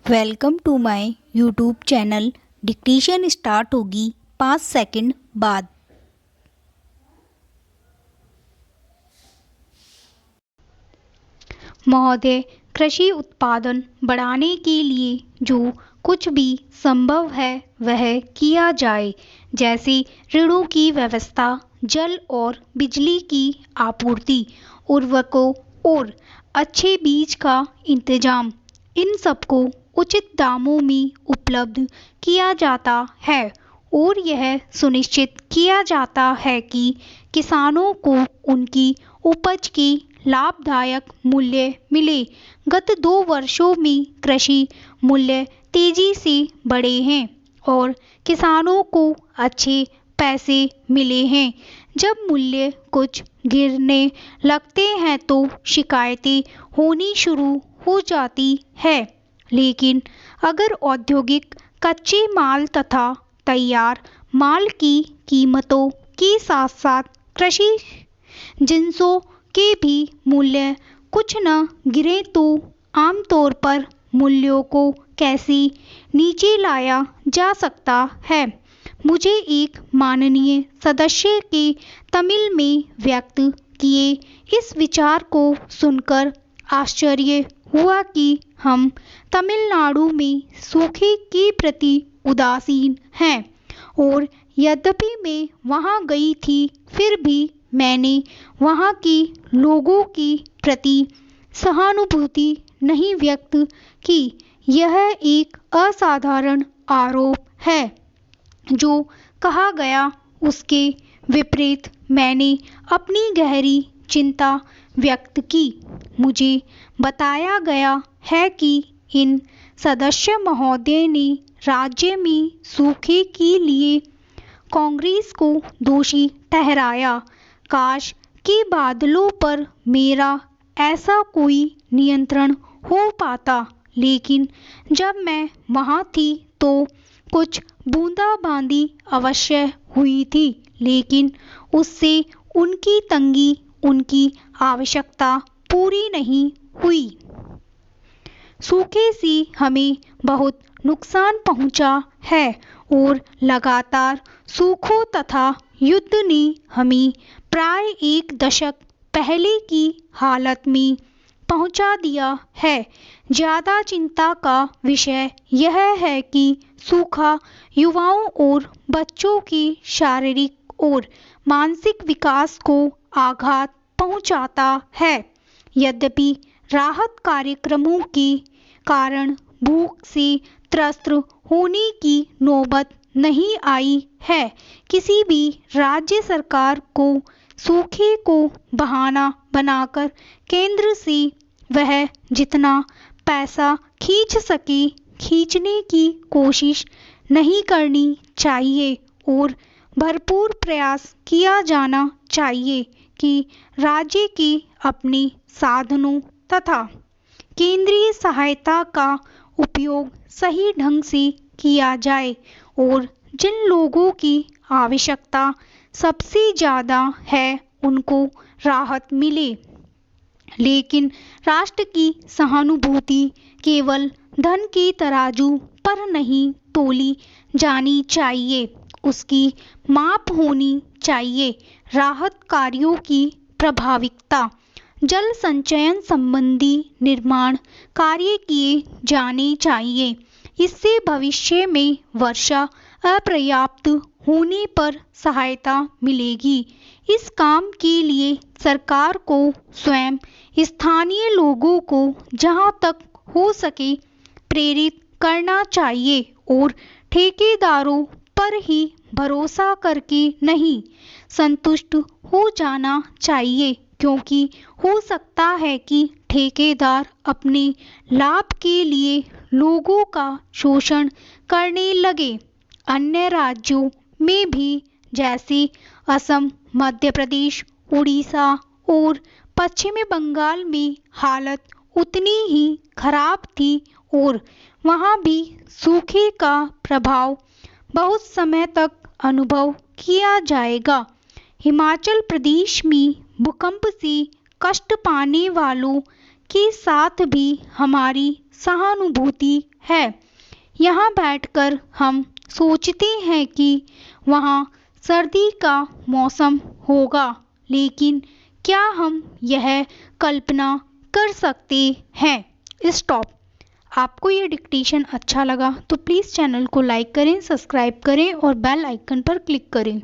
Welcome to my YouTube channel. Dictation start होगी 5 second बाद। महोदय, कृषि उत्पादन बढ़ाने के लिए जो कुछ भी संभव है वह किया जाए, जैसे ऋणों की व्यवस्था, जल और बिजली की आपूर्ति, उर्वरकों और अच्छे बीज का इंतजाम। इन सबको उचित दामों में उपलब्ध किया जाता है और यह सुनिश्चित किया जाता है कि किसानों को उनकी उपज के लाभदायक मूल्य मिले। गत 2 वर्षों में कृषि मूल्य तेजी से बढ़े हैं और किसानों को अच्छे पैसे मिले हैं। जब मूल्य कुछ गिरने लगते हैं तो शिकायतें होनी शुरू हो जाती है, लेकिन अगर औद्योगिक कच्चे माल तथा तैयार माल की कीमतों के साथ साथ कृषि जिन्सों के भी मूल्य कुछ न गिरे तो आमतौर पर मूल्यों को कैसे नीचे लाया जा सकता है। मुझे एक माननीय सदस्य के तमिल में व्यक्त किए इस विचार को सुनकर आश्चर्य हुआ कि हम तमिलनाडु में सूखे के प्रति उदासीन हैं, और यद्यपि मैं वहां गई थी फिर भी मैंने वहां के लोगों के प्रति सहानुभूति नहीं व्यक्त की। यह एक असाधारण आरोप है। जो कहा गया उसके विपरीत मैंने अपनी गहरी चिंता व्यक्त की। मुझे बताया गया है कि इन सदस्य महोदय ने राज्य में सूखे के लिए कांग्रेस को दोषी ठहराया। काश के बादलों पर मेरा ऐसा कोई नियंत्रण हो पाता, लेकिन जब मैं वहां थी तो कुछ बूंदाबांदी अवश्य हुई थी, लेकिन उससे उनकी तंगी, उनकी आवश्यकता पूरी नहीं हुई। सूखे से हमें बहुत नुकसान पहुंचा है और लगातार सूखों तथा युद्ध ने हमें प्राय 1 दशक पहले की हालत में पहुंचा दिया है। ज़्यादा चिंता का विषय यह है कि सूखा युवाओं और बच्चों के शारीरिक और मानसिक विकास को आघात पहुंचाता है। यद्यपि राहत कार्यक्रमों के कारण भूख से त्रस्त होने की नौबत नहीं आई है, किसी भी राज्य सरकार को सूखे को बहाना बनाकर केंद्र से वह जितना पैसा खींच सके खींचने की कोशिश नहीं करनी चाहिए और भरपूर प्रयास किया जाना चाहिए कि राज्य के अपने साधनों तथा केंद्रीय सहायता का उपयोग सही ढंग से किया जाए और जिन लोगों की आवश्यकता सबसे ज़्यादा है उनको राहत मिले। लेकिन राष्ट्र की सहानुभूति केवल धन के तराजू पर नहीं तोली जानी चाहिए, उसकी माप होनी चाहिए। राहत कार्यों की प्रभाविकता, जल संचयन संबंधी निर्माण कार्य किए जाने चाहिए। इससे भविष्य में वर्षा अपर्याप्त होने पर सहायता मिलेगी। इस काम के लिए सरकार को स्वयं स्थानीय लोगों को जहां तक हो सके प्रेरित करना चाहिए और ठेकेदारों पर ही भरोसा करके नहीं संतुष्ट हो जाना चाहिए, क्योंकि हो सकता है कि ठेकेदार अपने लाभ के लिए लोगों का शोषण करने लगे। अन्य राज्यों में भी जैसे असम, मध्य प्रदेश, उड़ीसा और पश्चिमी बंगाल में हालत उतनी ही खराब थी और वहां भी सूखे का प्रभाव बहुत समय तक अनुभव किया जाएगा। हिमाचल प्रदेश में भूकंप से कष्ट पाने वालों के साथ भी हमारी सहानुभूति है। यहाँ बैठकर हम सोचते हैं कि वहाँ सर्दी का मौसम होगा, लेकिन क्या हम यह कल्पना कर सकते हैं? स्टॉप। आपको ये डिक्टेशन अच्छा लगा तो प्लीज़ चैनल को लाइक करें, सब्सक्राइब करें और बेल आइकन पर क्लिक करें।